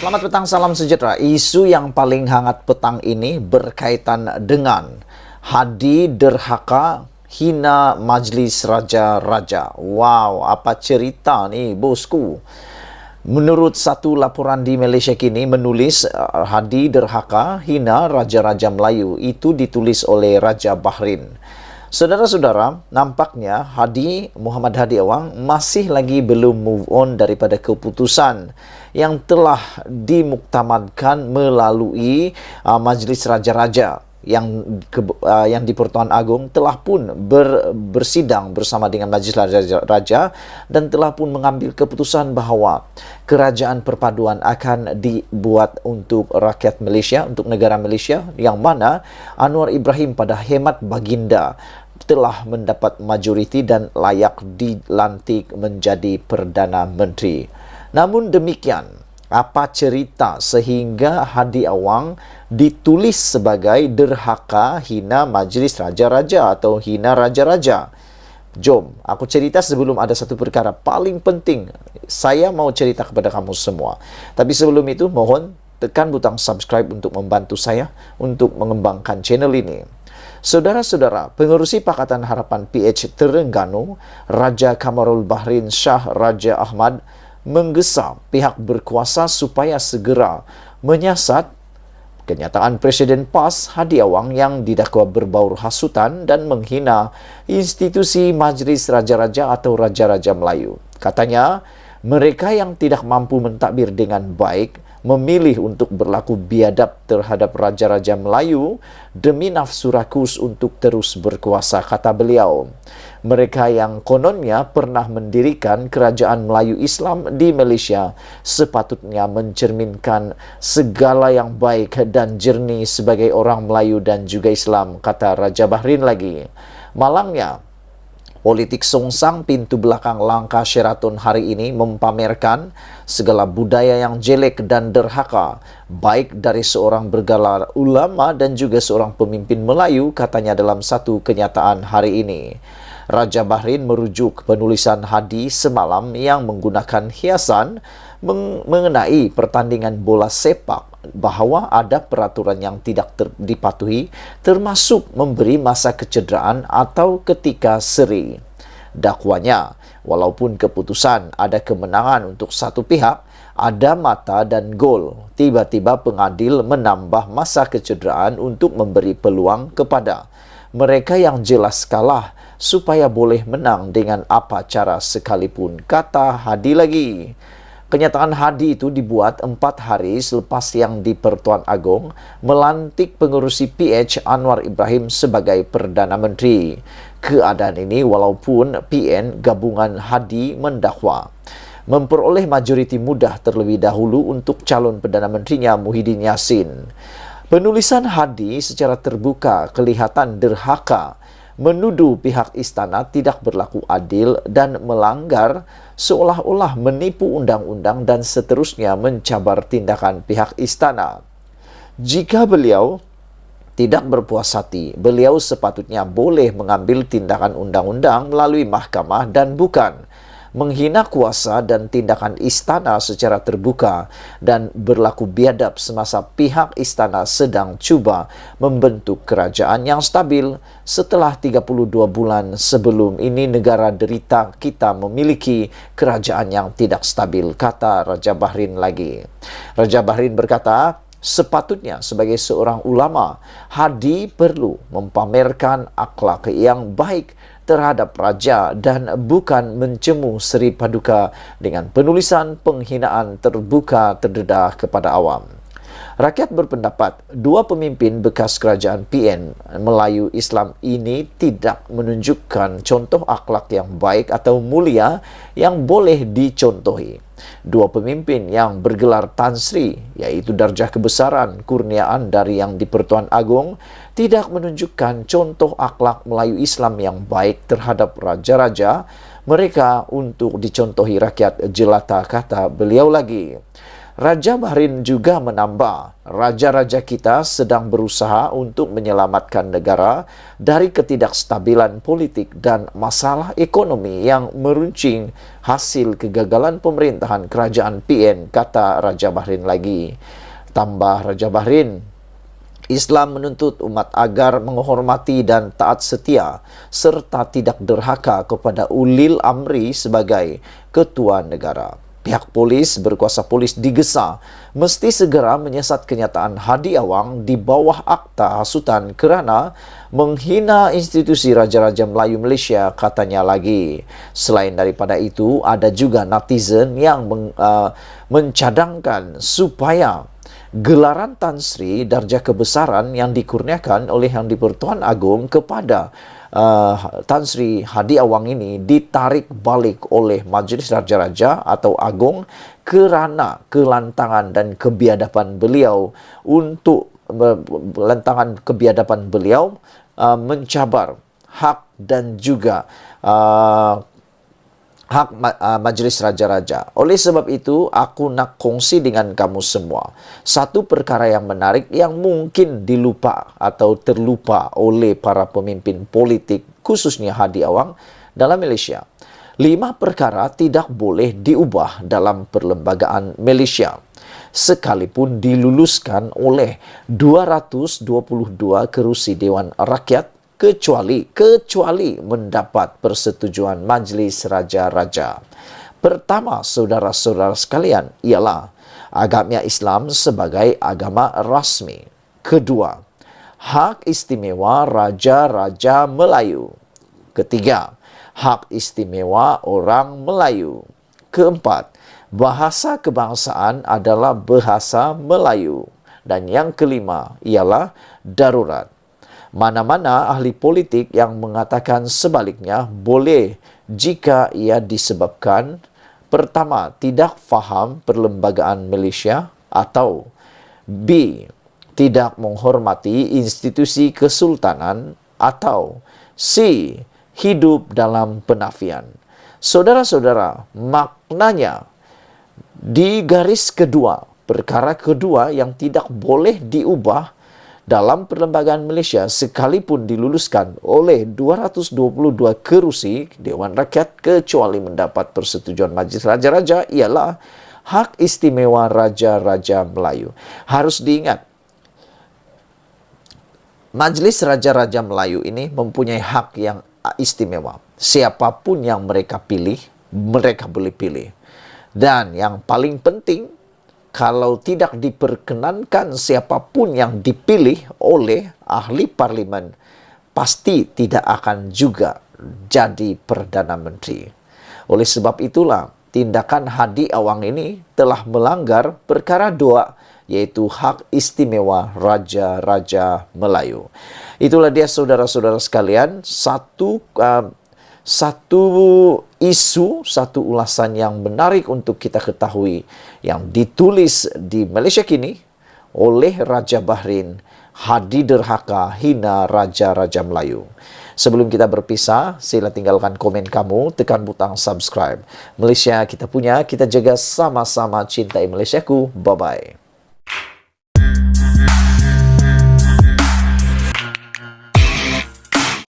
Selamat petang, salam sejahtera. Isu yang paling hangat petang ini berkaitan dengan Hadi derhaka hina majlis raja-raja. Wow, apa cerita nih bosku? Menurut satu laporan di Malaysia kini menulis Hadi derhaka hina raja-raja Melayu. Itu ditulis oleh Raja Bahrain. Saudara-saudara, nampaknya Muhammad Hadi Awang masih lagi belum move on daripada keputusan yang telah dimuktamadkan melalui Majlis Raja-Raja yang di Pertuan Agong telah pun bersidang bersama dengan Majlis Raja-Raja dan telah pun mengambil keputusan bahawa kerajaan perpaduan akan dibuat untuk rakyat Malaysia, untuk negara Malaysia, yang mana Anwar Ibrahim pada hemat baginda telah mendapat majoriti dan layak dilantik menjadi Perdana Menteri. Namun demikian, apa cerita sehingga Hadi Awang ditulis sebagai derhaka hina Majlis Raja-Raja atau hina Raja-Raja? Jom, aku cerita sebelum ada satu perkara paling penting. Saya mau cerita kepada kamu semua. Tapi sebelum itu, mohon tekan butang subscribe untuk membantu saya untuk mengembangkan channel ini. Saudara-saudara, pengerusi Pakatan Harapan PH Terengganu, Raja Kamarul Bahrain Shah Raja Ahmad, menggesa pihak berkuasa supaya segera menyiasat kenyataan Presiden PAS Hadi Awang yang didakwa berbaur hasutan dan menghina institusi Majlis Raja-Raja atau Raja-Raja Melayu. Katanya, mereka yang tidak mampu mentadbir dengan baik memilih untuk berlaku biadab terhadap Raja-Raja Melayu demi nafsu rakus untuk terus berkuasa, kata beliau. Mereka yang kononnya pernah mendirikan kerajaan Melayu Islam di Malaysia sepatutnya mencerminkan segala yang baik dan jernih sebagai orang Melayu dan juga Islam, kata Raja Bahrain lagi. Malangnya, politik songsang pintu belakang langkah Sheraton hari ini mempamerkan segala budaya yang jelek dan derhaka, baik dari seorang bergelar ulama dan juga seorang pemimpin Melayu, katanya dalam satu kenyataan hari ini. Raja Bahrain merujuk penulisan Hadi semalam yang menggunakan hiasan mengenai pertandingan bola sepak bahawa ada peraturan yang tidak dipatuhi, termasuk memberi masa kecederaan atau ketika seri. Dakwanya, walaupun keputusan ada kemenangan untuk satu pihak, ada mata dan gol, tiba-tiba pengadil menambah masa kecederaan untuk memberi peluang kepada mereka yang jelas kalah supaya boleh menang dengan apa cara sekalipun, kata Hadi lagi. Kenyataan Hadi itu dibuat 4 hari selepas yang di Pertuan Agong melantik pengerusi PH Anwar Ibrahim sebagai Perdana Menteri. Keadaan ini walaupun PN gabungan Hadi mendakwa memperoleh majoriti mudah terlebih dahulu untuk calon Perdana Menterinya Muhyiddin Yassin. Penulisan Hadi secara terbuka kelihatan derhaka, menuduh pihak istana tidak berlaku adil dan melanggar, seolah-olah menipu undang-undang dan seterusnya mencabar tindakan pihak istana. Jika beliau tidak berpuas hati, beliau sepatutnya boleh mengambil tindakan undang-undang melalui mahkamah dan bukan menghina kuasa dan tindakan istana secara terbuka dan berlaku biadab semasa pihak istana sedang cuba membentuk kerajaan yang stabil. Setelah 32 bulan sebelum ini negara derita kita memiliki kerajaan yang tidak stabil, kata Raja Bahrain lagi. Raja Bahrain berkata, sepatutnya sebagai seorang ulama, Hadi perlu mempamerkan akhlak yang baik terhadap raja dan bukan mencemu Seri Paduka dengan penulisan penghinaan terbuka terdedah kepada awam. Rakyat berpendapat dua pemimpin bekas kerajaan PN Melayu Islam ini tidak menunjukkan contoh akhlak yang baik atau mulia yang boleh dicontohi. Dua pemimpin yang bergelar Tan Sri, yaitu darjah kebesaran kurniaan dari yang di Pertuan Agong, tidak menunjukkan contoh akhlak Melayu Islam yang baik terhadap raja-raja mereka untuk dicontohi rakyat jelata, kata beliau lagi. Raja Bahrain juga menambah, raja-raja kita sedang berusaha untuk menyelamatkan negara dari ketidakstabilan politik dan masalah ekonomi yang meruncing hasil kegagalan pemerintahan kerajaan PN, kata Raja Bahrain lagi. Tambah Raja Bahrain, Islam menuntut umat agar menghormati dan taat setia serta tidak derhaka kepada ulil amri sebagai ketua negara. Pihak polis berkuasa polis digesa mesti segera menyesat kenyataan Hadi Awang di bawah akta hasutan kerana menghina institusi Raja-Raja Melayu Malaysia, katanya lagi. Selain daripada itu, ada juga netizen yang mencadangkan supaya gelaran Tan Sri darjah kebesaran yang dikurniakan oleh Yang di-Pertuan Agong kepada Tan Sri Hadi Awang ini ditarik balik oleh Majlis Raja-Raja atau Agong kerana kelantangan dan kebiadaban beliau mencabar hak dan juga hak Majlis Raja-Raja. Oleh sebab itu, aku nak kongsi dengan kamu semua satu perkara yang menarik yang mungkin dilupa atau terlupa oleh para pemimpin politik, khususnya Hadi Awang dalam Malaysia. 5 perkara tidak boleh diubah dalam perlembagaan Malaysia, sekalipun diluluskan oleh 222 kerusi Dewan Rakyat, kecuali mendapat persetujuan Majlis Raja-Raja. Pertama, saudara-saudara sekalian, ialah agama Islam sebagai agama rasmi. Kedua, hak istimewa Raja-Raja Melayu. Ketiga, hak istimewa orang Melayu. Keempat, bahasa kebangsaan adalah bahasa Melayu. Dan yang kelima ialah darurat. Mana-mana ahli politik yang mengatakan sebaliknya boleh jika ia disebabkan pertama, tidak faham perlembagaan Malaysia, atau B, tidak menghormati institusi kesultanan, atau C, hidup dalam penafian. Saudara-saudara, maknanya di garis kedua, perkara kedua yang tidak boleh diubah dalam perlembagaan Malaysia sekalipun diluluskan oleh 222 kerusi Dewan Rakyat kecuali mendapat persetujuan Majlis Raja-Raja ialah hak istimewa Raja-Raja Melayu. Harus diingat, Majlis Raja-Raja Melayu ini mempunyai hak yang istimewa. Siapapun yang mereka pilih, mereka boleh pilih. Dan yang paling penting, kalau tidak diperkenankan siapapun yang dipilih oleh ahli parlimen, pasti tidak akan juga jadi Perdana Menteri. Oleh sebab itulah, tindakan Hadi Awang ini telah melanggar perkara 2, yaitu hak istimewa Raja-Raja Melayu. Itulah dia saudara-saudara sekalian, satu isu, satu ulasan yang menarik untuk kita ketahui yang ditulis di Malaysia kini oleh Raja Bahrain, Hadi derhaka hina Raja-Raja Melayu. Sebelum kita berpisah, sila tinggalkan komen kamu, tekan butang subscribe. Malaysia kita punya, kita jaga sama-sama cintai Malaysiaku. Bye-bye.